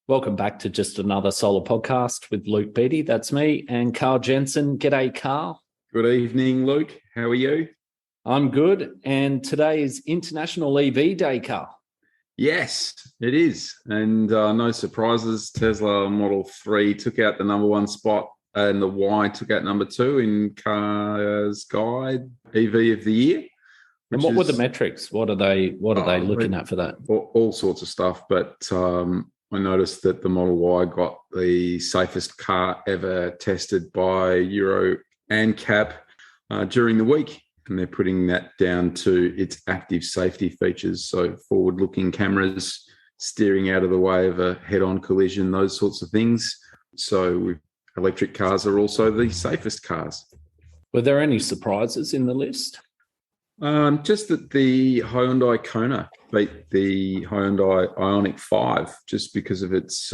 Welcome back to just another solar podcast with Luke Beattie. That's me, and Karl Jensen. G'day, Karl. Good evening, Luke. How are you? I'm good. And today is International EV Day, Karl. Yes, it is. And no surprises. Tesla Model 3 took out the number one spot and the Y took out number two in Car's Guide EV of the Year. And what were the metrics? What are they looking at for that? All sorts of stuff. But I noticed that the Model Y got the safest car ever tested by Euro NCAP during the week. And they're putting that down to its active safety features. So forward-looking cameras, steering out of the way of a head-on collision, those sorts of things. So electric cars are also the safest cars. Were there any surprises in the list? Just that the Hyundai Kona beat the Hyundai Ioniq 5 just because of its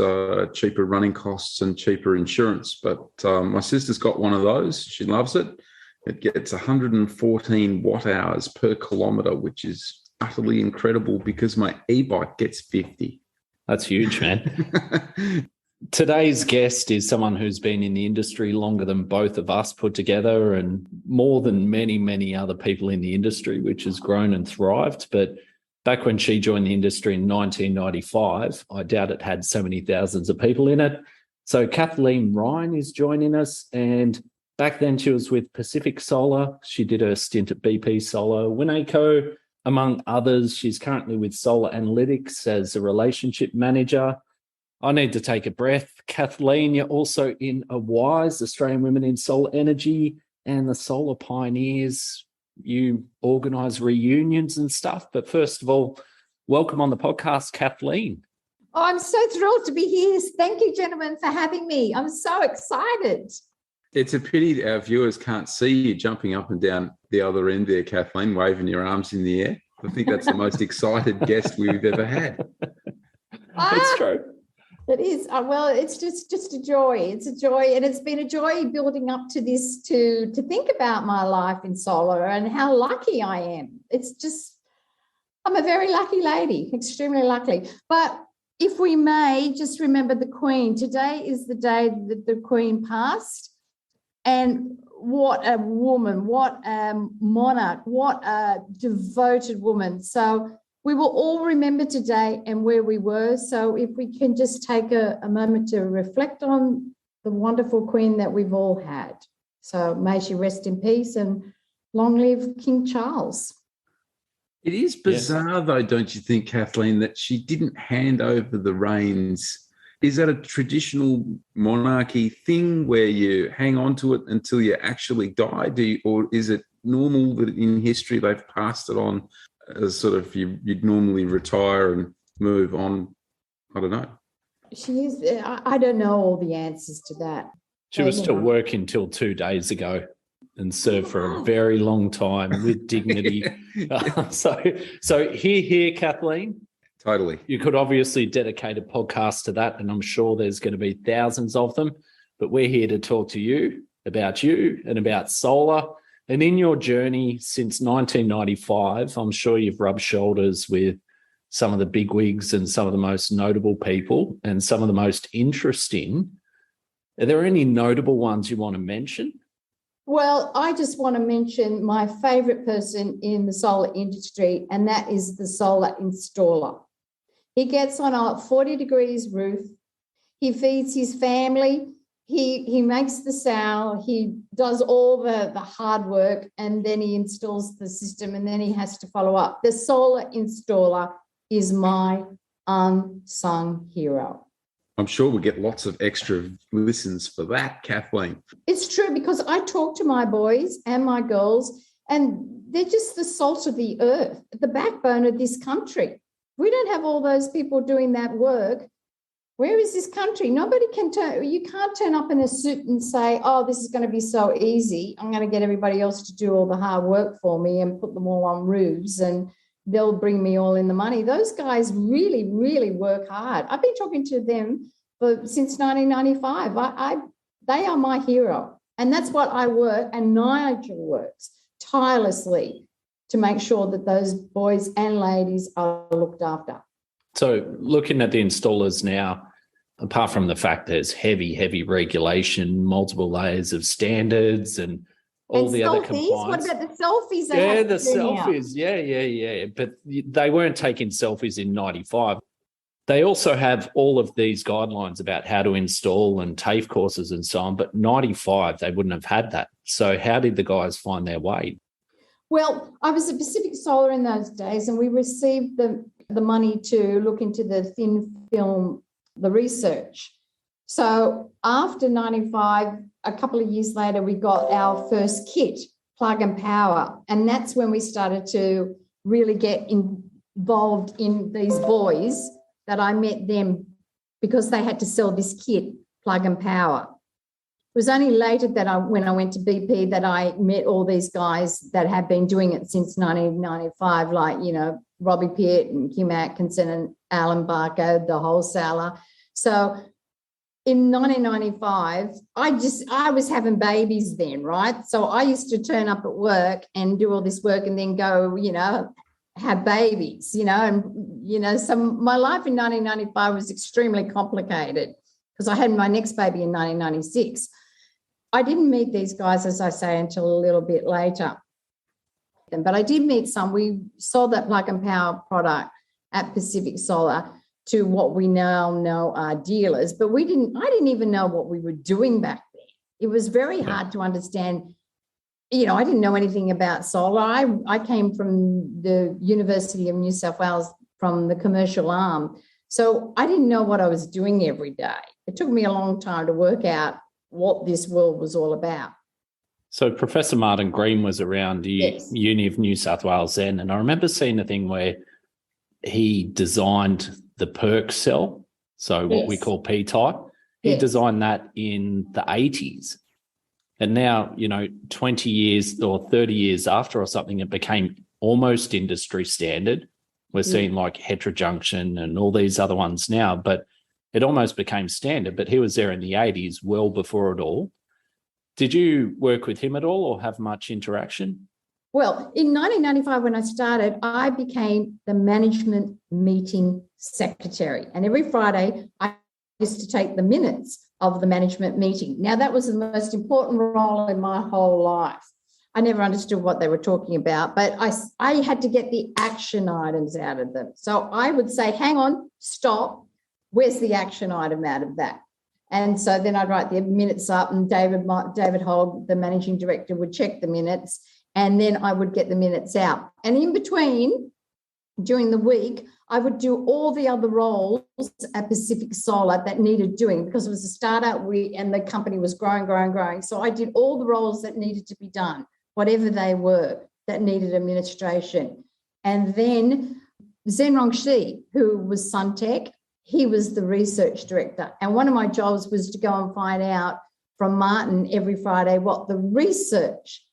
cheaper running costs and cheaper insurance. But my sister's got one of those. She loves it. It gets 114 watt hours per kilometre, which is utterly incredible because my e-bike gets 50. That's huge, man. Today's guest is someone who's been in the industry longer than both of us put together and more than many, many other people in the industry, which has grown and thrived. But back when she joined the industry in 1995, I doubt it had so many thousands of people in it. So Kathleen Ryan is joining us, and back then she was with Pacific Solar. She did a stint at BP Solar, Winneco, among others. She's currently with Solar Analytics as a relationship manager. I need to take a breath. Kathleen, you're also in AWISE, Australian Women in Solar Energy, and the Solar Pioneers. You organise reunions and stuff. But first of all, welcome on the podcast, Kathleen. Oh, I'm so thrilled to be here. Thank you, gentlemen, for having me. I'm so excited. It's a pity that our viewers can't see you jumping up and down the other end there, Kathleen, waving your arms in the air. I think that's the most excited guest we've ever had. It's true. It is. Well, it's just a joy. It's a joy. And it's been a joy building up to this, to think about my life in solar and how lucky I am. I'm a very lucky lady, extremely lucky. But if we may, just remember the Queen. Today is the day that the Queen passed. And what a woman, what a monarch, what a devoted woman. So we will all remember today and where we were. So if we can just take a moment to reflect on the wonderful Queen that we've all had. So may she rest in peace and long live King Charles. It is bizarre, though, don't you think, Kathleen, that she didn't hand over the reins? Is that a traditional monarchy thing where you hang on to it until you actually die? Or is it normal that in history they've passed it on as sort of you'd normally retire and move on? I don't know. She is. I don't know all the answers to that. She was still working until 2 days ago and served for a very long time with dignity. So here, Kathleen. Totally. You could obviously dedicate a podcast to that, and I'm sure there's going to be thousands of them. But we're here to talk to you and about solar. And in your journey since 1995, I'm sure you've rubbed shoulders with some of the bigwigs and some of the most notable people and some of the most interesting. Are there any notable ones you want to mention? Well, I just want to mention my favourite person in the solar industry, and that is the solar installer. He gets on a 40 degrees roof. He feeds his family. He makes the sound. He does all the hard work, and then he installs the system, and then he has to follow up. The solar installer is my unsung hero. I'm sure we'll get lots of extra listens for that, Kathleen. It's true, because I talk to my boys and my girls, and they're just the salt of the earth, the backbone of this country. We don't have all those people doing that work. Where is this country? Nobody can you can't turn up in a suit and say, oh, this is going to be so easy. I'm going to get everybody else to do all the hard work for me and put them all on roofs and they'll bring me all in the money. Those guys really, really work hard. I've been talking to them since 1995. They are my hero. And that's what I work, and Nigel works tirelessly to make sure that those boys and ladies are looked after. So looking at the installers now, apart from the fact there's heavy regulation, multiple layers of standards and all the other compliance. What about the selfies? The selfies. Yeah. But they weren't taking selfies in 95. They also have all of these guidelines about how to install and TAFE courses and so on, but 95, they wouldn't have had that. So how did the guys find their way? Well, I was at Pacific Solar in those days, and we received the money to look into the thin film, the research. So after 95, a couple of years later, we got our first kit, Plug and Power, and that's when we started to really get involved in these boys that I met them because they had to sell this kit, Plug and Power. It was only later that when I went to BP that I met all these guys that have been doing it since 1995, like, Robbie Pitt and Kim Atkinson and Alan Barker, the wholesaler. So in 1995, I was having babies then, right? So I used to turn up at work and do all this work and then go, have babies, and, so my life in 1995 was extremely complicated because I had my next baby in 1996. I didn't meet these guys, as I say, until a little bit later. But I did meet some. We sold that Plug and Power product at Pacific Solar to what we now know are dealers, but I didn't even know what we were doing back then. It was very hard to understand. I didn't know anything about solar. I came from the University of New South Wales from the commercial arm. So I didn't know what I was doing every day. It took me a long time to work out what this world was all about. So Professor Martin Green was around the Uni of New South Wales then, and I remember seeing a thing where he designed the PERC cell, so what we call P-type. He designed that in the 80s. And now, 20 years or 30 years after or something, it became almost industry standard. We're seeing like heterojunction and all these other ones now, but it almost became standard. But he was there in the 80s, well before it all. Did you work with him at all or have much interaction? Well, in 1995, when I started, I became the management meeting secretary. And every Friday, I used to take the minutes of the management meeting. Now, that was the most important role in my whole life. I never understood what they were talking about, but I had to get the action items out of them. So I would say, hang on, stop. Where's the action item out of that? And so then I'd write the minutes up, and David Hogg, the managing director, would check the minutes, and then I would get the minutes out. And in between, during the week, I would do all the other roles at Pacific Solar that needed doing because it was a startup and the company was growing. So I did all the roles that needed to be done, whatever they were, that needed administration. And then Zhenrong Shi, who was Suntech, he was the research director. And one of my jobs was to go and find out from Martin every Friday what the research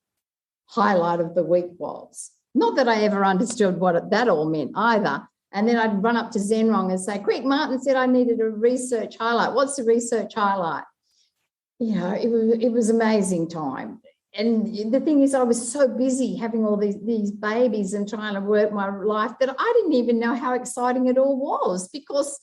highlight of the week was. Not that I ever understood what that all meant either. And then I'd run up to Zhenrong and say, quick, Martin said I needed a research highlight. What's the research highlight? It was amazing time. And the thing is, I was so busy having all these babies and trying to work my life that I didn't even know how exciting it all was, because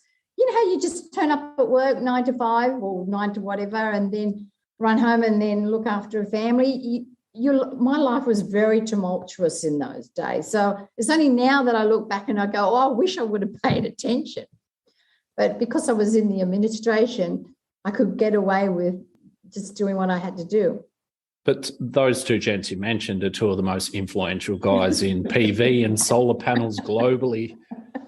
how you just turn up at work 9 to 5 or 9 to whatever, and then run home and then look after a family. My life was very tumultuous in those days. So it's only now that I look back and I go, I wish I would have paid attention. But because I was in the administration, I could get away with just doing what I had to do. But those two gents you mentioned are two of the most influential guys in PV and solar panels globally,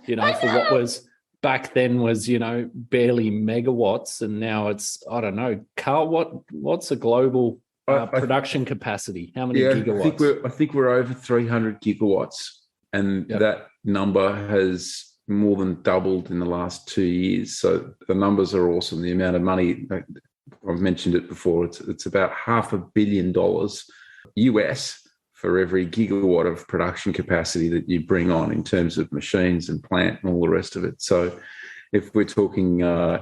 for what was back then was, barely megawatts. And now it's, I don't know, Karl, what's a global production capacity? How many gigawatts? I think we're over 300 gigawatts. And that number has more than doubled in the last 2 years. So the numbers are awesome. The amount of money, I've mentioned it before, it's about $500 million US for every gigawatt of production capacity that you bring on in terms of machines and plant and all the rest of it. So if we're talking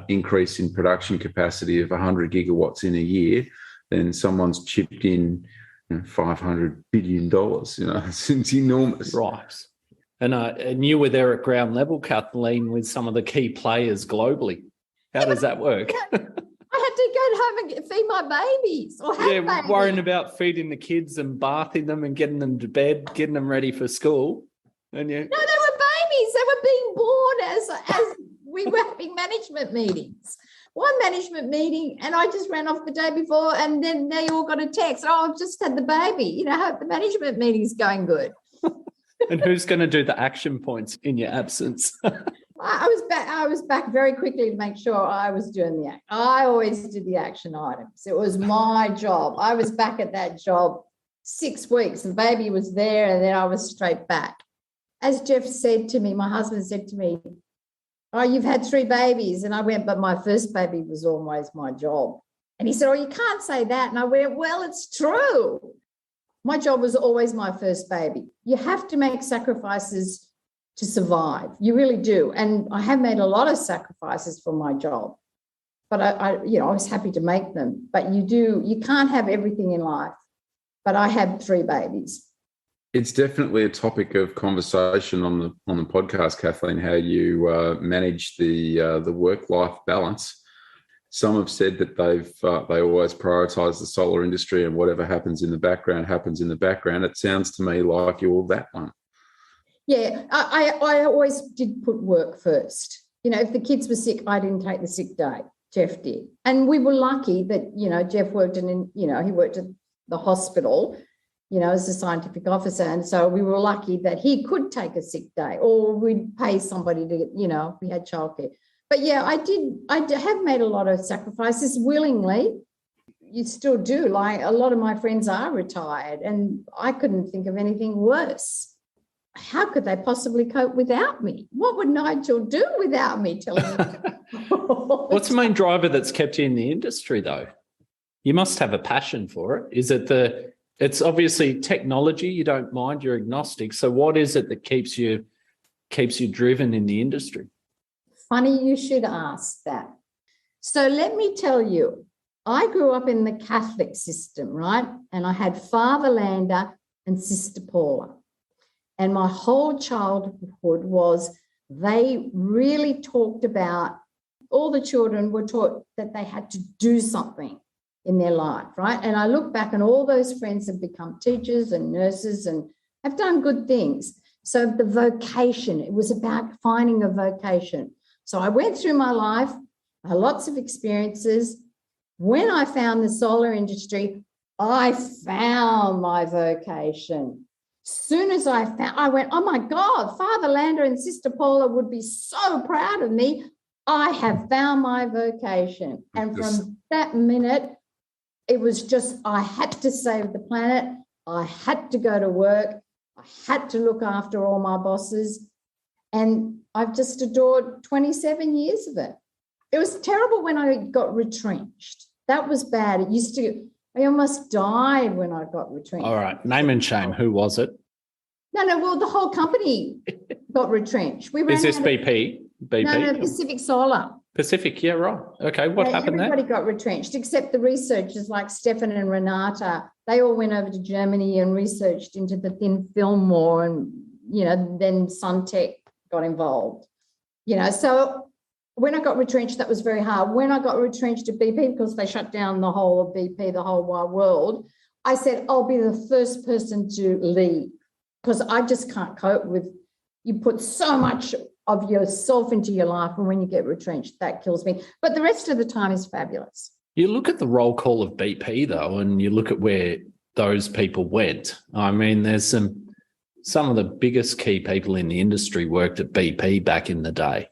increase in production capacity of 100 gigawatts in a year, then someone's chipped in $500 billion. It's enormous. Right. And you were there at ground level, Kathleen, with some of the key players globally. How does that work? I had to go home and feed my babies or have babies. Worrying about feeding the kids and bathing them and getting them to bed, getting them ready for school. And you... No, they were babies. They were being born as we were having management meetings. One management meeting, and I just ran off the day before, and then they all got a text, oh, I've just had the baby. Hope the management meeting's going good. And who's going to do the action points in your absence? I was back very quickly to make sure I was doing the act. I always did the action items. It was my job. I was back at that job 6 weeks. The baby was there, and then I was straight back. As Jeff said to me, my husband said to me, oh, you've had 3 babies. And I went, but my first baby was always my job. And he said, oh, you can't say that. And I went, well, it's true. My job was always my first baby. You have to make sacrifices to survive. You really do. And I have made a lot of sacrifices for my job, but I was happy to make them. But you can't have everything in life. But I had 3 babies. It's definitely a topic of conversation on the podcast, Kathleen, how you manage the work-life balance. Some have said that they always prioritise the solar industry, and whatever happens in the background happens in the background. It sounds to me like you're that one. Yeah, I always did put work first. If the kids were sick, I didn't take the sick day. Jeff did. And we were lucky that, Jeff worked he worked at the hospital, as a scientific officer. And so we were lucky that he could take a sick day, or we'd pay somebody to, we had childcare. But yeah, I have made a lot of sacrifices willingly. You still do. Like a lot of my friends are retired, and I couldn't think of anything worse. How could they possibly cope without me? What would Nigel do without me? Telling me. What's the main driver that's kept you in the industry, though? You must have a passion for it. Is it it's obviously technology, you don't mind, you're agnostic. So what is it that keeps you driven in the industry? Funny you should ask that. So let me tell you, I grew up in the Catholic system, right? And I had Father Lander and Sister Paula. And my whole childhood was they really talked about, all the children were taught that they had to do something in their life, right? And I look back and all those friends have become teachers and nurses and have done good things. So the vocation, it was about finding a vocation. So I went through my life, I had lots of experiences. When I found the solar industry, I found my vocation. Soon as I went, oh my God, Father Lander and Sister Paula would be so proud of me. I have found my vocation. And from that minute, it was just, I had to save the planet. I had to go to work. I had to look after all my bosses. And I've just adored 27 years of it. It was terrible when I got retrenched. That was bad. I almost died when I got retrenched. All right. Name and shame. Who was it? No. Well, the whole company got retrenched. Is this BP? BP? No, Pacific Solar. Pacific, yeah, right. Okay, what happened there? Everybody got retrenched, except the researchers like Stefan and Renata. They all went over to Germany and researched into the thin film more, and, then Suntech got involved. So when I got retrenched, that was very hard. When I got retrenched at BP, because they shut down the whole of BP, the whole wide world, I said, I'll be the first person to leave, because I just can't cope with, you put so much of yourself into your life, and when you get retrenched, that kills me. But the rest of the time is fabulous. You look at the roll call of BP, though, and you look at where those people went. I mean, there's some of the biggest key people in the industry worked at BP back in the day.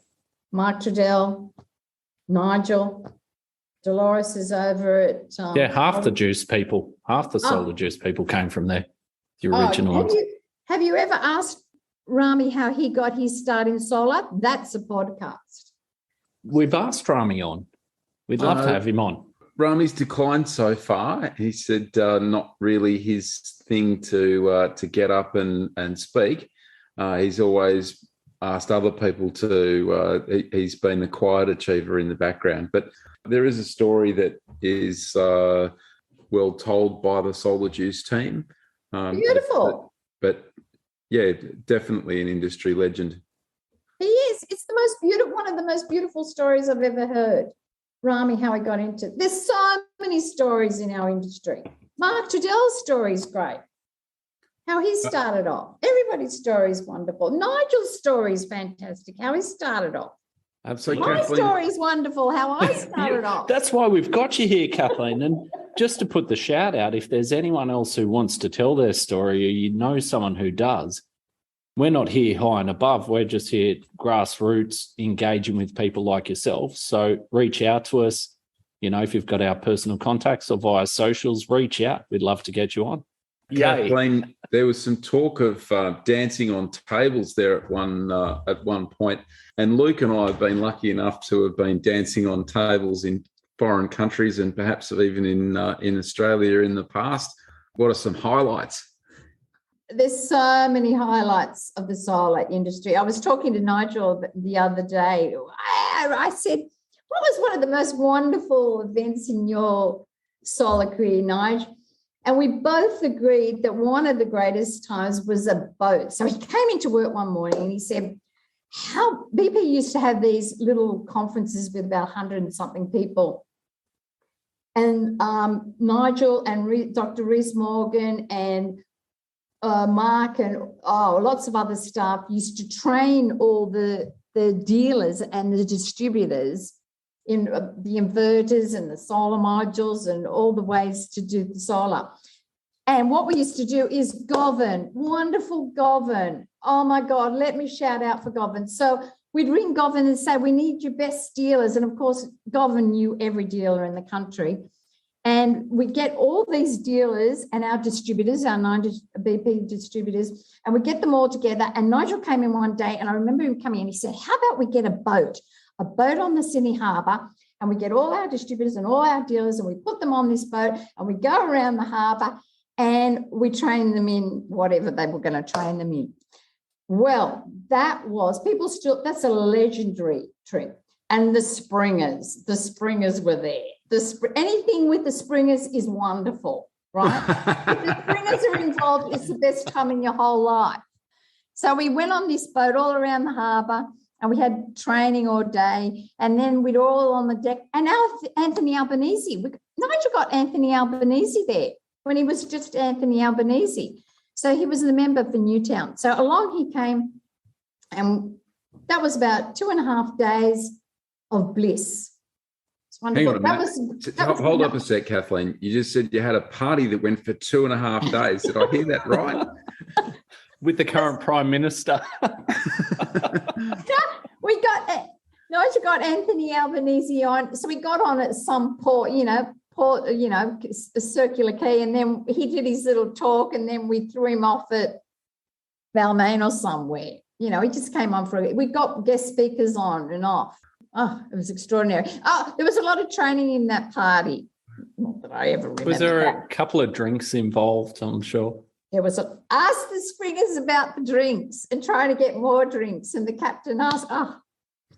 Mark Trudell, Nigel, Dolores is over at... half the solar juice people came from there, the original ones. Have you ever asked Rami how he got his start in solar? That's a podcast. We've asked Rami on. We'd love to have him on. Rami's declined so far. He said not really his thing to get up and speak. He's always asked other people to. He's been the quiet achiever in the background. But there is a story that is well told by the Solar Juice team. Beautiful. But yeah, definitely an industry legend. He is. It's the one of the most beautiful stories I've ever heard. Rami, how he got into it. There's so many stories in our industry. Mark Trudell's story is great. How he started off. Everybody's story is wonderful. Nigel's story is fantastic. How he started off. Absolutely. My story is wonderful. How I started off. That's why we've got you here, Kathleen. And just to put the shout out, if there's anyone else who wants to tell their story or you know someone who does, we're not here high and above. We're just here grassroots, engaging with people like yourself. So reach out to us. You know, if you've got our personal contacts or via socials, reach out. We'd love to get you on. Kathleen, there was some talk of dancing on tables there at one point, and Luke and I have been lucky enough to have been dancing on tables in foreign countries and perhaps even in Australia in the past. What are some highlights? There's so many highlights of the solar industry. I was talking to Nigel the other day. I said, what was one of the most wonderful events in your solar career, Nigel? And we both agreed that one of the greatest times was a boat. So he came into work one morning and he said, how BP used to have these little conferences with about 100 and something people. And Nigel and Dr. Reese Morgan and Mark and lots of other staff used to train all the dealers and the distributors in the inverters and the solar modules and all the ways to do the solar. And what we used to do is Govan, wonderful Govan. Oh my God, let me shout out for Govan. So we'd ring Govan and say, we need your best dealers. And of course, Govan knew every dealer in the country. And we get all these dealers and our distributors, our 9 BP distributors, and we get them all together. And Nigel came in one day, and I remember him coming in. He said, how about we get a boat on the Sydney Harbour, and we get all our distributors and all our dealers, and we put them on this boat, and we go around the harbour, and we train them in whatever they were going to train them in. Well, that's a legendary trip. And the Springers were there. Anything with the Springers is wonderful, right? If the Springers are involved, it's the best time in your whole life. So we went on this boat all around the harbour and we had training all day, and then we'd all on the deck. And now Anthony Albanese, Nigel got Anthony Albanese there when he was just Anthony Albanese. So he was the member for Newtown. So along he came, and that was about 2.5 days of bliss. It's wonderful. Hang on a minute. Hold up a sec, Kathleen. You just said you had a party that went for 2.5 days. Did I hear that right? With the current Prime Minister. Nigel got Anthony Albanese on. So we got on at some port, a circular quay, and then he did his little talk, and then we threw him off at Balmain or somewhere. He just came on we got guest speakers on and off. Oh, it was extraordinary. Oh, there was a lot of training in that party. Not that I ever remember. Was there a couple of drinks involved, I'm sure? There was ask the Springers about the drinks and trying to get more drinks. And the captain asked,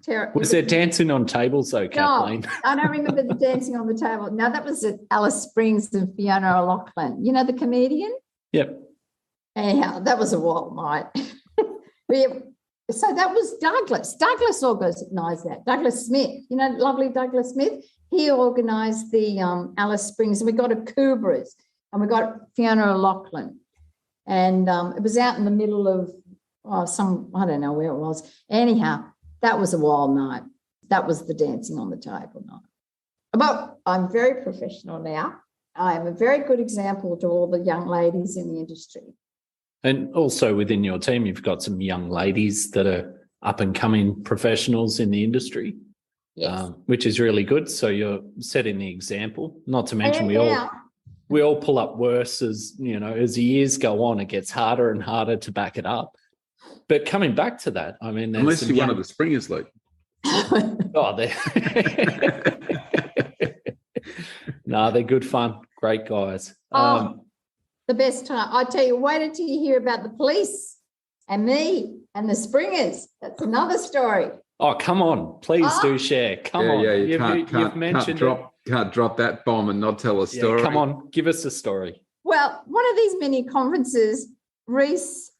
terrible. Was there dancing on tables though, Kathleen? No, I don't remember the dancing on the table. No, that was at Alice Springs and Fiona O'Loughlin. You know the comedian? Yep. Anyhow, that was a wild night. So that was Douglas. Douglas organised that. Douglas Smith, lovely Douglas Smith. He organised the Alice Springs, and we got a Kubras, and we got Fiona O'Loughlin. And it was out in the middle of I don't know where it was. Anyhow, that was a wild night. That was the dancing on the table night. But I'm very professional now. I am a very good example to all the young ladies in the industry. And also within your team, you've got some young ladies that are up and coming professionals in the industry, yes. Which is really good. So you're setting the example. Not to mention we all pull up worse as the years go on. It gets harder and harder to back it up. But coming back to that, I mean, unless you're one of the Springers, Luke. They're good fun, great guys. The best time. I tell you, wait until you hear about the police and me and the Springers. That's another story. Oh, come on. Please do share. Come on. Yeah, you can't drop that bomb and not tell a story. Come on, give us a story. Well, one of these mini conferences, Reese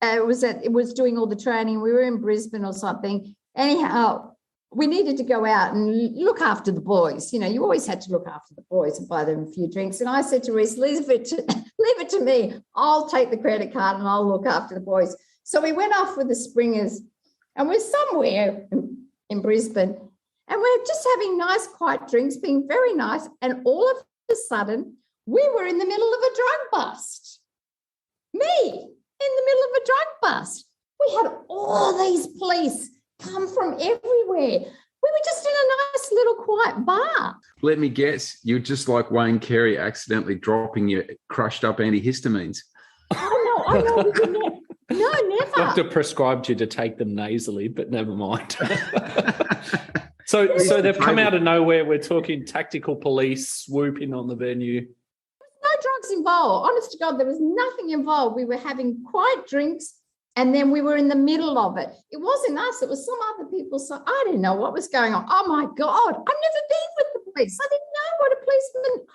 was doing all the training. We were in Brisbane or something, Anyhow, we needed to go out and look after the boys. You know, you always had to look after the boys and buy them a few drinks. And I said to Reese, leave it to me. I'll take the credit card and I'll look after the boys. So we went off with the Springers, and we're somewhere in Brisbane, and we're just having nice, quiet drinks, being very nice. And all of a sudden, we were in the middle of a drug bust. Me, in the middle of a drug bust. We had all these police come from everywhere. We were just in a nice little quiet bar. Let me guess, you're just like Wayne Carey accidentally dropping your crushed up antihistamines. I know. We didn't. No, never. Doctor prescribed you to take them nasally, but never mind. So they've come out of nowhere. We're talking tactical police swooping on the venue. No drugs involved. Honest to God, there was nothing involved. We were having quiet drinks, and then we were in the middle of it. It wasn't us. It was some other people. So I didn't know what was going on. Oh, my God. I've never been with the police. I didn't know what a policeman.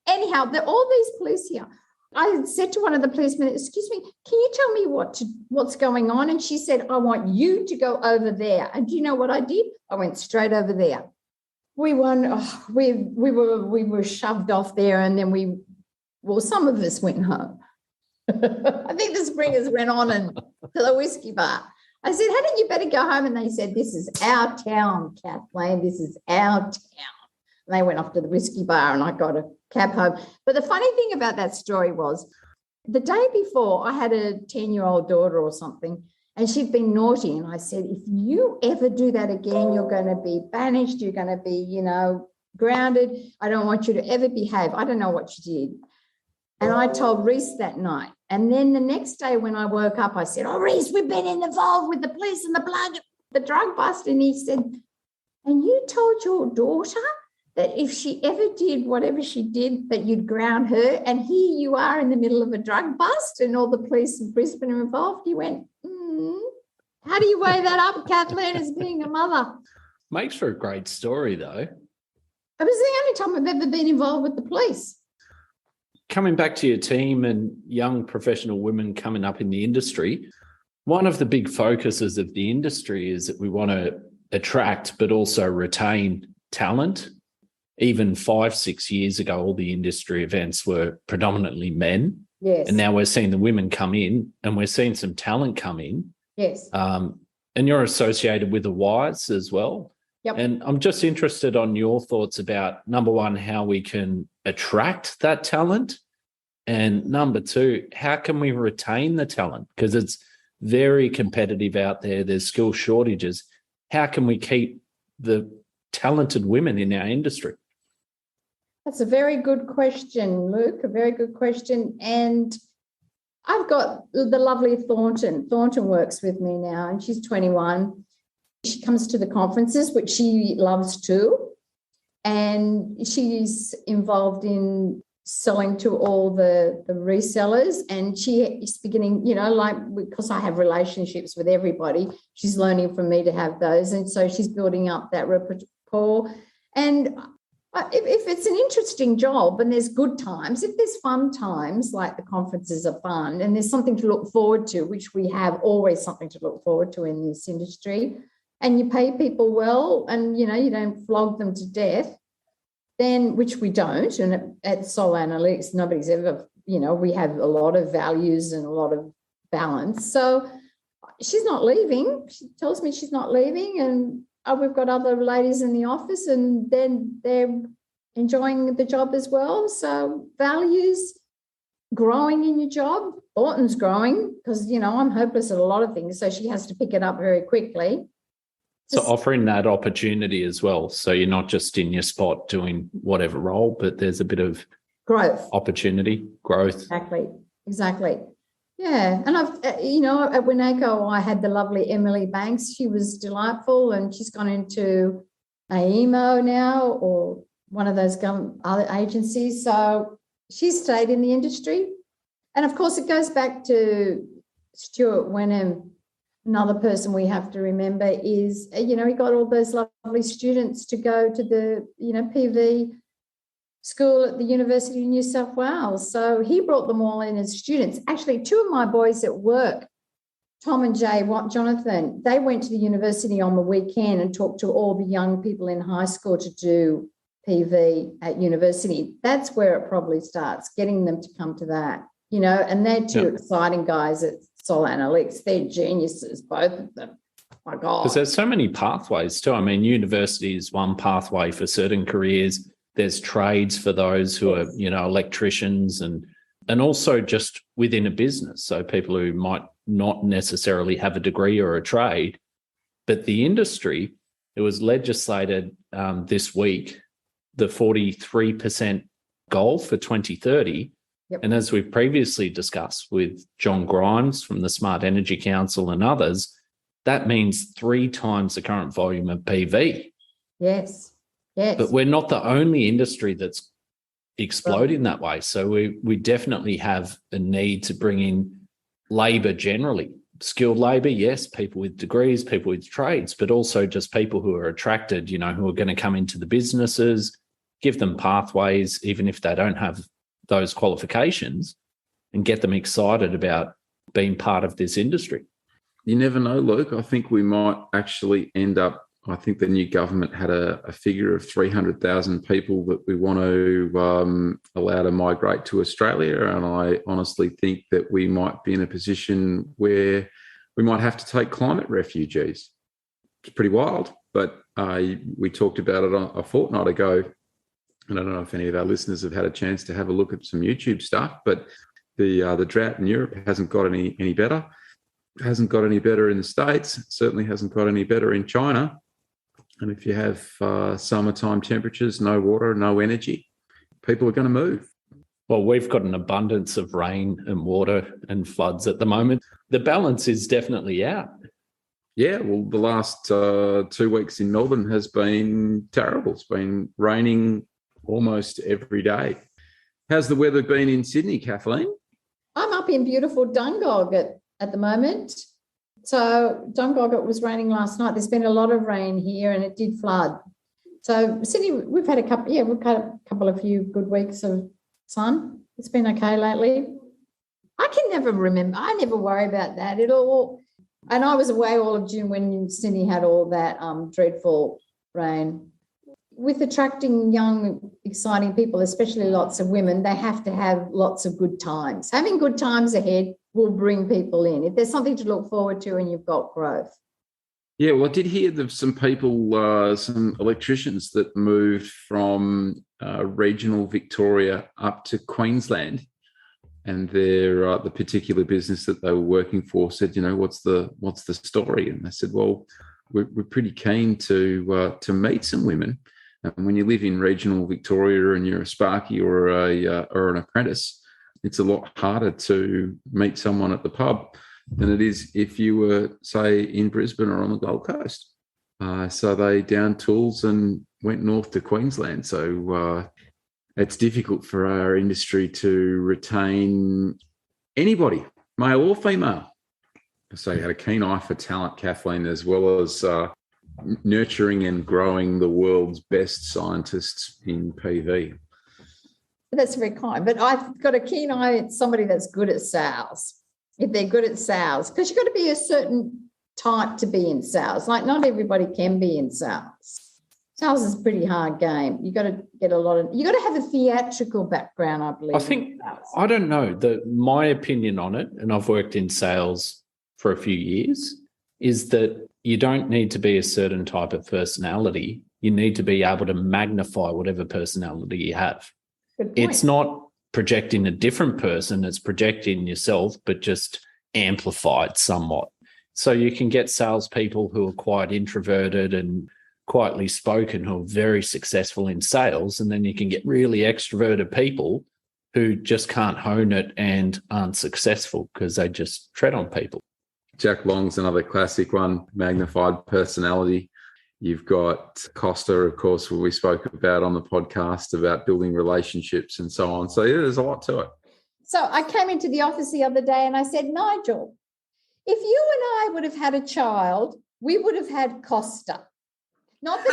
Anyhow, all these police here. I said to one of the policemen, excuse me, can you tell me what's going on? And she said, I want you to go over there. And do you know what I did? I went straight over there. We were shoved off there, and then some of us went home. I think the Springers went on and to the whiskey bar. I said, hadn't you better go home? And they said, this is our town, Kathleen. This is our town. And they went off to the whiskey bar, and I got a cab home. But the funny thing about that story was the day before, I had a 10-year-old daughter or something, and she'd been naughty. And I said, if you ever do that again, you're going to be banished. You're going to be, grounded. I don't want you to ever behave. I don't know what she did. And I told Reese that night. And then the next day when I woke up, I said, oh, Reese, we've been involved with the police and the drug bust. And he said, and you told your daughter that if she ever did whatever she did, that you'd ground her, and here you are in the middle of a drug bust and all the police in Brisbane are involved. He went, how do you weigh that up, Kathleen, as being a mother? Makes for a great story, though. It was the only time I've ever been involved with the police. Coming back to your team and young professional women coming up in the industry, one of the big focuses of the industry is that we want to attract but also retain talent. Even 5-6 years ago, all the industry events were predominantly men. Yes. And now we're seeing the women come in, and we're seeing some talent come in. Yes. And you're associated with the Wires as well. Yep. And I'm just interested on your thoughts about, number one, how we can attract that talent, and number two, how can we retain the talent? Because it's very competitive out there. There's skill shortages. How can we keep the talented women in our industry? That's a very good question, Luke, a very good question. And I've got the lovely Thornton. Thornton works with me now, and she's 21. She comes to the conferences, which she loves too. And she's involved in selling to all the resellers. And she is beginning, because I have relationships with everybody, she's learning from me to have those. And so she's building up that rapport. And if it's an interesting job and there's good times, if there's fun times, like the conferences are fun, and there's something to look forward to, which we have always something to look forward to in this industry, and you pay people well and, you don't flog them to death, then, which we don't, and at Sol Analytics, nobody's ever, we have a lot of values and a lot of balance. So she's not leaving. She tells me she's not leaving, and we've got other ladies in the office, and then they're enjoying the job as well. So values, growing in your job. Thornton's growing because, I'm hopeless at a lot of things, so she has to pick it up very quickly. So offering that opportunity as well. So you're not just in your spot doing whatever role, but there's a bit of growth, opportunity, growth. Exactly. Yeah. And I've, at Winneco, I had the lovely Emily Banks. She was delightful, and she's gone into AEMO now, or one of those other agencies. So she's stayed in the industry. And of course, it goes back to Stuart Wenham. Another person we have to remember is, he got all those lovely students to go to the, PV school at the University of New South Wales. So he brought them all in as students. Actually, two of my boys at work Tom and Jonathan, they went to the university on the weekend and talked to all the young people in high school to do PV at university. That's where it probably starts, getting them to come to that, and they're two exciting guys at Solar Analytics. They're geniuses, both of them. My God. Because there's so many pathways too. I mean, university is one pathway for certain careers. There's trades for those who are, electricians and also just within a business. So people who might not necessarily have a degree or a trade, but the industry, it was legislated this week, the 43% goal for 2030. Yep. And as we've previously discussed with John Grimes from the Smart Energy Council and others, that means 3 times the current volume of PV. Yes. But we're not the only industry that's exploding that way. So we definitely have a need to bring in labour generally. Skilled labour, yes, people with degrees, people with trades, but also just people who are attracted, who are going to come into the businesses, give them pathways, even if they don't have those qualifications, and get them excited about being part of this industry. You never know, Luke. I think we might actually end up, I think the new government had a figure of 300,000 people that we want to allow to migrate to Australia. And I honestly think that we might be in a position where we might have to take climate refugees. It's pretty wild, but we talked about it a fortnight ago. And I don't know if any of our listeners have had a chance to have a look at some YouTube stuff, but the drought in Europe hasn't got any better. Hasn't got any better in the States. Certainly hasn't got any better in China. And if you have summertime temperatures, no water, no energy, people are going to move. Well, we've got an abundance of rain and water and floods at the moment. The balance is definitely out. Yeah, well, the last 2 weeks in Melbourne has been terrible. It's been raining almost every day. How's the weather been in Sydney, Kathleen? I'm up in beautiful Dungog at the moment. So Dungog, it was raining last night. There's been a lot of rain here and it did flood. So Sydney, we've had a couple of few good weeks of sun. It's been okay lately. I can never remember. I never worry about that at all. And I was away all of June when Sydney had all that dreadful rain. With attracting young, exciting people, especially lots of women, they have to have lots of good times. Having good times ahead will bring people in. If there's something to look forward to and you've got growth. Yeah, well, I did hear of some people, some electricians that moved from regional Victoria up to Queensland, and their the particular business that they were working for said, what's the story? And they said, well, we're pretty keen to meet some women. And when you live in regional Victoria and you're a sparky or an apprentice, it's a lot harder to meet someone at the pub than it is if you were, say, in Brisbane or on the Gold Coast. So they downed tools and went north to Queensland. So it's difficult for our industry to retain anybody, male or female. So you had a keen eye for talent, Kathleen, as well as nurturing and growing the world's best scientists in PV. That's very kind. But I've got a keen eye at somebody that's good at sales. If they're good at sales, because you've got to be a certain type to be in sales. Like not everybody can be in sales. Sales is a pretty hard game. You've got to get you got to have a theatrical background, I believe. I don't know. My opinion on it, and I've worked in sales for a few years, is that you don't need to be a certain type of personality. You need to be able to magnify whatever personality you have. It's not projecting a different person, it's projecting yourself, but just amplified somewhat. So you can get salespeople who are quite introverted and quietly spoken who are very successful in sales, and then you can get really extroverted people who just can't hone it and aren't successful because they just tread on people. Jack Long's another classic one, magnified personality. You've got Costa, of course, who we spoke about on the podcast about building relationships and so on. So yeah, there's a lot to it. So I came into the office the other day and I said, Nigel, if you and I would have had a child, we would have had Costa. Not that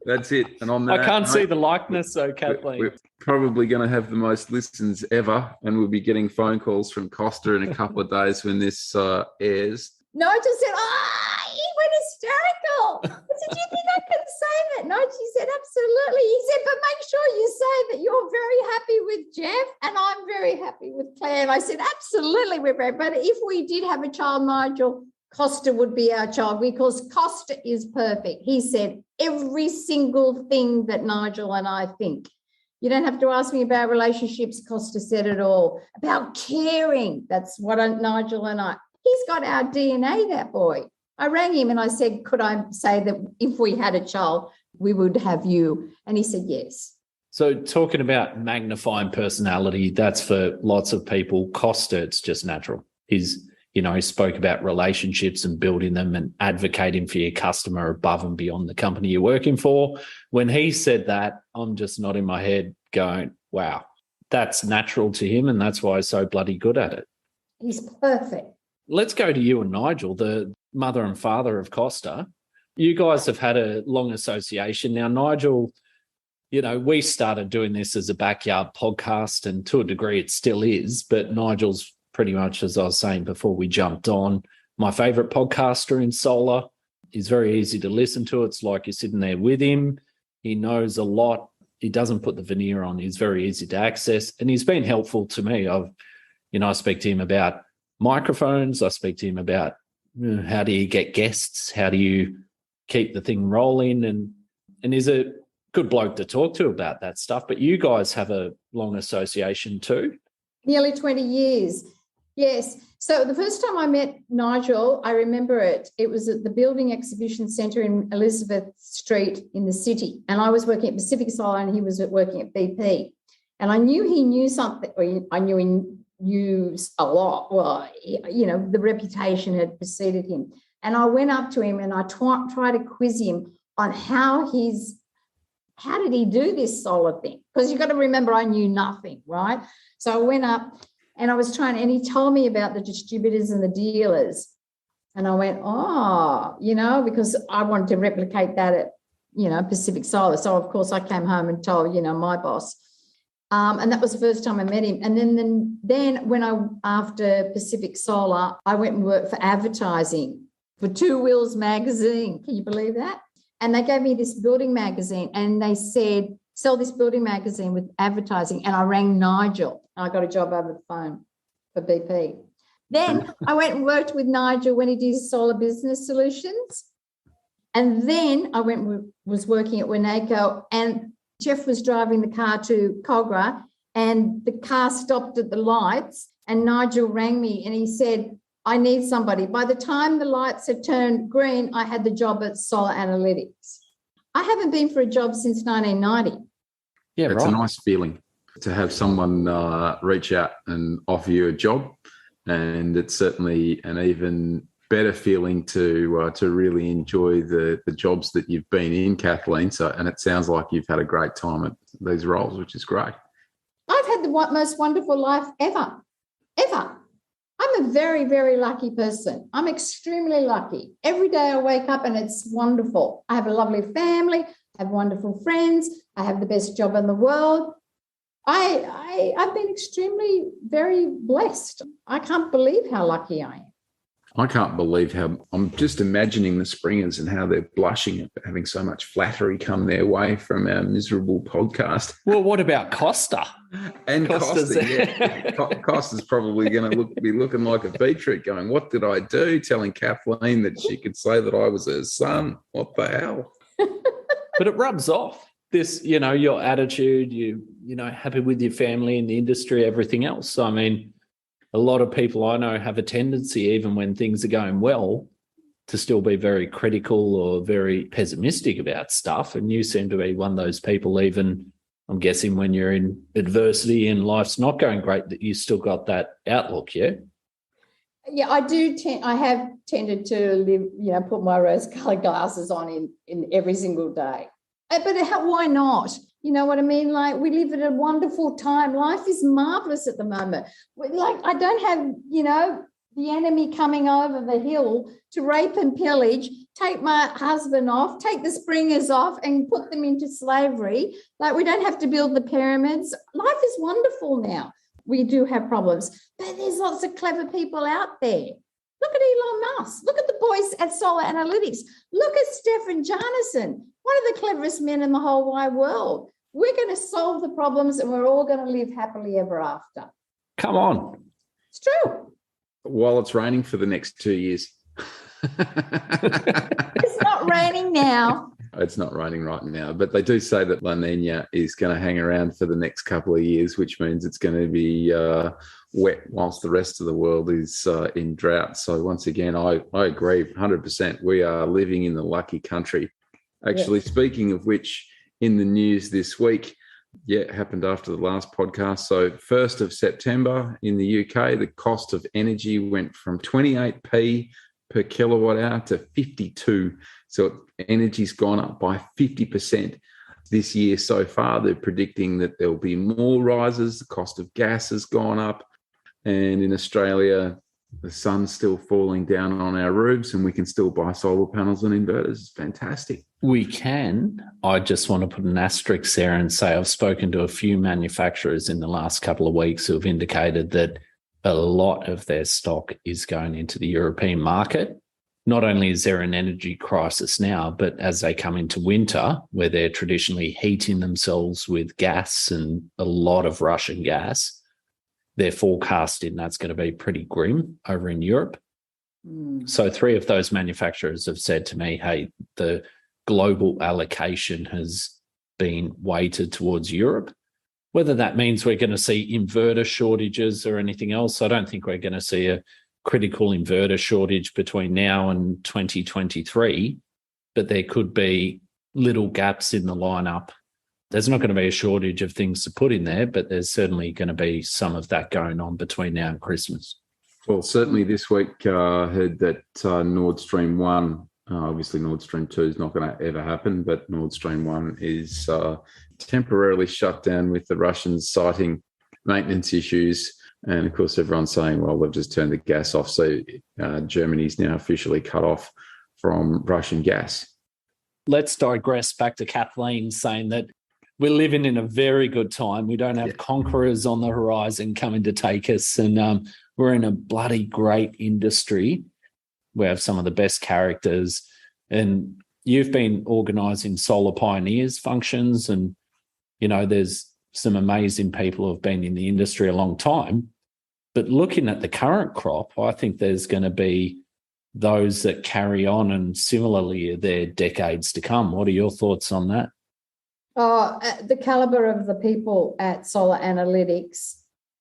That's it. And on that, I can't see the likeness, though, Kathleen. We're probably going to have the most listens ever, and we'll be getting phone calls from Costa in a couple of days when this airs. Nigel said, he went hysterical. I said, do you think I can say that? No, she said, absolutely. He said, but make sure you say that you're very happy with Jeff and I'm very happy with Claire. And I said, absolutely, we're very, but if we did have a child, Nigel, Costa would be our child because Costa is perfect. He said every single thing that Nigel and I think. You don't have to ask me about relationships. Costa said it all. About caring. That's what Nigel and I. He's got our DNA, that boy. I rang him and I said, could I say that if we had a child, we would have you? And he said, yes. So talking about magnifying personality, that's for lots of people. Costa, it's just natural. He spoke about relationships and building them and advocating for your customer above and beyond the company you're working for. When he said that, I'm just nodding my head going, wow, that's natural to him. And that's why he's so bloody good at it. He's perfect. Let's go to you and Nigel, the mother and father of Costa. You guys have had a long association. Now, Nigel, we started doing this as a backyard podcast, and to a degree it still is, but Nigel's pretty much, as I was saying before we jumped on, my favourite podcaster in solar. He's very easy to listen to. It's like you're sitting there with him. He knows a lot. He doesn't put the veneer on. He's very easy to access, and he's been helpful to me. I speak to him about microphones. I speak to him about how do you get guests? How do you keep the thing rolling? And he's a good bloke to talk to about that stuff. But you guys have a long association too. Nearly 20 years. Yes. So the first time I met Nigel, I remember it. It was at the Building Exhibition Centre in Elizabeth Street in the city. And I was working at Pacific Solar and he was working at BP. And I knew he knew something. I knew he knew a lot. Well, the reputation had preceded him. And I went up to him and I tried to quiz him on how did he do this solar thing? Because you've got to remember I knew nothing, right? So I went up and I was and he told me about the distributors and the dealers. And I went, because I wanted to replicate that at, Pacific Solar. So, of course, I came home and told, my boss. And that was the first time I met him. And then when after Pacific Solar, I went and worked for advertising for Two Wheels magazine. Can you believe that? And they gave me this building magazine and they said, sell this building magazine with advertising. And I rang Nigel and I got a job over the phone for BP. Then I went and worked with Nigel when he did solar business solutions. And then I was working at Winnaco and Jeff was driving the car to Cogra and the car stopped at the lights and Nigel rang me and he said, I need somebody. By the time the lights had turned green, I had the job at Solar Analytics. I haven't been for a job since 1990. Yeah, it's a nice feeling to have someone reach out and offer you a job. And it's certainly an even better feeling to really enjoy the jobs that you've been in, Kathleen. And it sounds like you've had a great time at these roles, which is great. I've had the most wonderful life ever. I'm a very, very lucky person. I'm extremely lucky. Every day I wake up and it's wonderful. I have a lovely family. I have wonderful friends. I have the best job in the world. I've been extremely, very blessed. I can't believe how lucky I am. I can't believe how I'm just imagining the Springers and how they're blushing at having so much flattery come their way from our miserable podcast. Well, what about Costa? And Costa, yeah. Costa's probably going to be looking like a beetroot going, what did I do? Telling Kathleen that she could say that I was her son. What the hell? But it rubs off. This, your attitude, happy with your family and the industry, everything else. I mean, a lot of people I know have a tendency, even when things are going well, to still be very critical or very pessimistic about stuff. And you seem to be one of those people, even, I'm guessing, when you're in adversity and life's not going great, that you still got that outlook, yeah? Yeah, I do. I have tended to live, put my rose-coloured glasses on in every single day. But why not? You know what I mean? Like, we live at a wonderful time. Life is marvellous at the moment. Like, I don't have, the enemy coming over the hill to rape and pillage, take my husband off, take the springers off and put them into slavery. Like, we don't have to build the pyramids. Life is wonderful now. We do have problems, but there's lots of clever people out there. Look at Elon Musk. Look at the boys at Solar Analytics. Look at Stefan Jarnison, one of the cleverest men in the whole wide world. We're going to solve the problems and we're all going to live happily ever after. Come on. It's true. While it's raining for the next 2 years. It's not raining now. It's not raining right now, but they do say that La Nina is going to hang around for the next couple of years, which means it's going to be wet whilst the rest of the world is in drought. So once again, I agree 100%. We are living in the lucky country. Actually, yes. Speaking of which, in the news this week, it happened after the last podcast. So 1st of September in the UK, the cost of energy went from 28p per kilowatt hour to 52. So energy's gone up by 50% this year so far. They're predicting that there'll be more rises. The cost of gas has gone up. And in Australia, the sun's still falling down on our roofs and we can still buy solar panels and inverters. It's fantastic. We can. I just want to put an asterisk there and say I've spoken to a few manufacturers in the last couple of weeks who have indicated that a lot of their stock is going into the European market. Not only is there an energy crisis now, but as they come into winter, where they're traditionally heating themselves with gas and a lot of Russian gas, they're forecasting that's going to be pretty grim over in Europe. So 3 of those manufacturers have said to me, hey, the global allocation has been weighted towards Europe. Whether that means we're going to see inverter shortages or anything else, I don't think we're going to see a critical inverter shortage between now and 2023, but there could be little gaps in the lineup. There's not going to be a shortage of things to put in there, but there's certainly going to be some of that going on between now and Christmas. Well, certainly this week I heard that Nord Stream 1, obviously Nord Stream 2 is not going to ever happen, but Nord Stream 1 is temporarily shut down with the Russians citing maintenance issues. And of course, everyone's saying, well, they've just turned the gas off. So Germany's now officially cut off from Russian gas. Let's digress back to Kathleen saying that we're living in a very good time. We don't have conquerors on the horizon coming to take us. And we're in a bloody great industry. We have some of the best characters. And you've been organising Solar Pioneers functions. And, you know, there's some amazing people who have been in the industry a long time. But looking at the current crop, I think there's going to be those that carry on and similarly are there decades to come. What are your thoughts on that? The caliber of the people at Solar Analytics,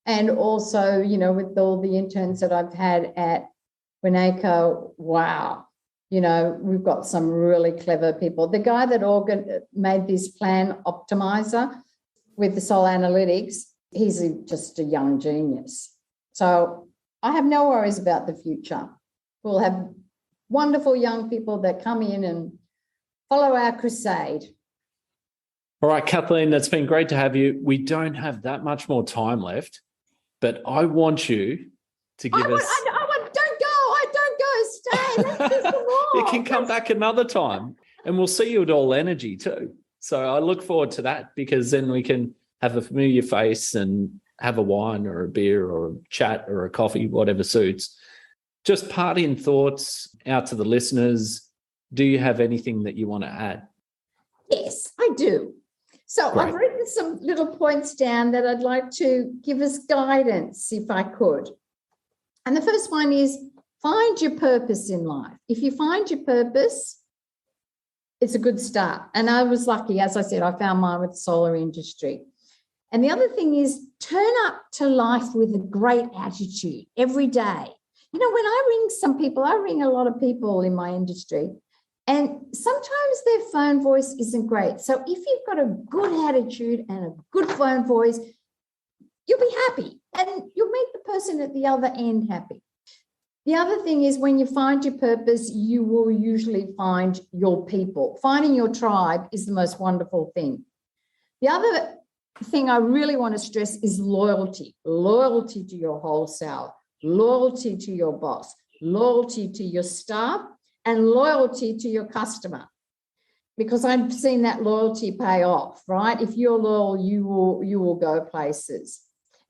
and also, you know, with all the interns that I've had at Winnaco, wow. You know, we've got some really clever people. The guy that made this plan optimizer with the Solar Analytics, he's just a young genius. So I have no worries about the future. We'll have wonderful young people that come in and follow our crusade. All right, Kathleen, that's been great to have you. We don't have that much more time left, but I want you to give us... Don't go, stay. Let's do some more. You can come back another time and we'll see you at All Energy too. So I look forward to that because then we can have a familiar face and have a wine or a beer or a chat or a coffee, whatever suits. Just parting thoughts out to the listeners. Do you have anything that you want to add? Yes, I do. So great. I've written some little points down that I'd like to give us guidance if I could. And the first one is find your purpose in life. If you find your purpose, it's a good start. And I was lucky, as I said, I found mine with the solar industry. And the other thing is turn up to life with a great attitude every day. You know, when I ring some people, I ring a lot of people in my industry, and sometimes their phone voice isn't great. So if you've got a good attitude and a good phone voice, you'll be happy and you'll make the person at the other end happy. The other thing is when you find your purpose, you will usually find your people. Finding your tribe is the most wonderful thing. The other thing I really want to stress is loyalty. Loyalty to your wholesale, loyalty to your boss, loyalty to your staff, and loyalty to your customer, because I've seen that loyalty pay off, right? If you're loyal, you will go places.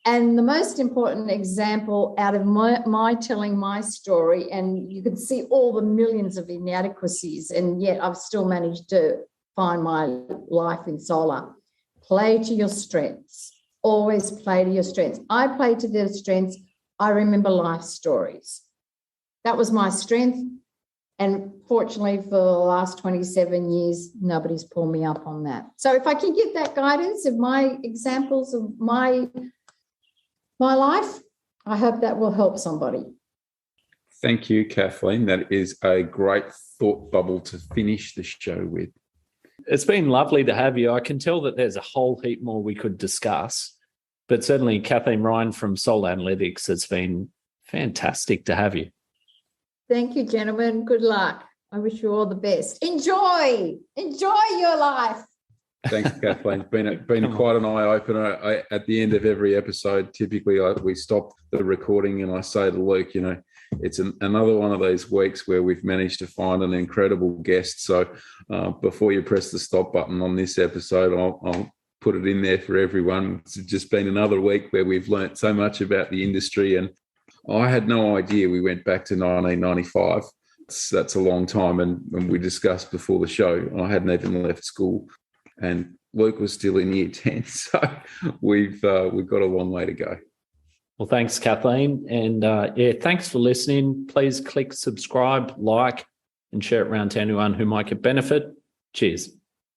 And the most important example out of my telling my story, and you can see all the millions of inadequacies, and yet I've still managed to find my life in solar. Play to your strengths. Always play to your strengths. I play to their strengths. I remember life stories. That was my strength. And fortunately, for the last 27 years, nobody's pulled me up on that. So if I can give that guidance of my examples of my life, I hope that will help somebody. Thank you, Kathleen. That is a great thought bubble to finish the show with. It's been lovely to have you. I can tell that there's a whole heap more we could discuss, but certainly Kathleen Ryan from Solar Analytics, has been fantastic to have you. Thank you, gentlemen. Good luck. I wish you all the best. Enjoy your life. Thanks, Kathleen. It's been quite an eye-opener. At the end of every episode, typically we stop the recording and I say to Luke, it's another one of those weeks where we've managed to find an incredible guest. So before you press the stop button on this episode, I'll put it in there for everyone. It's just been another week where we've learnt so much about the industry, and I had no idea we went back to 1995. That's a long time, and we discussed before the show, I hadn't even left school, and Luke was still in year 10. So we've got a long way to go. Well, thanks, Kathleen. And thanks for listening. Please click subscribe, like, and share it around to anyone who might get benefit. Cheers.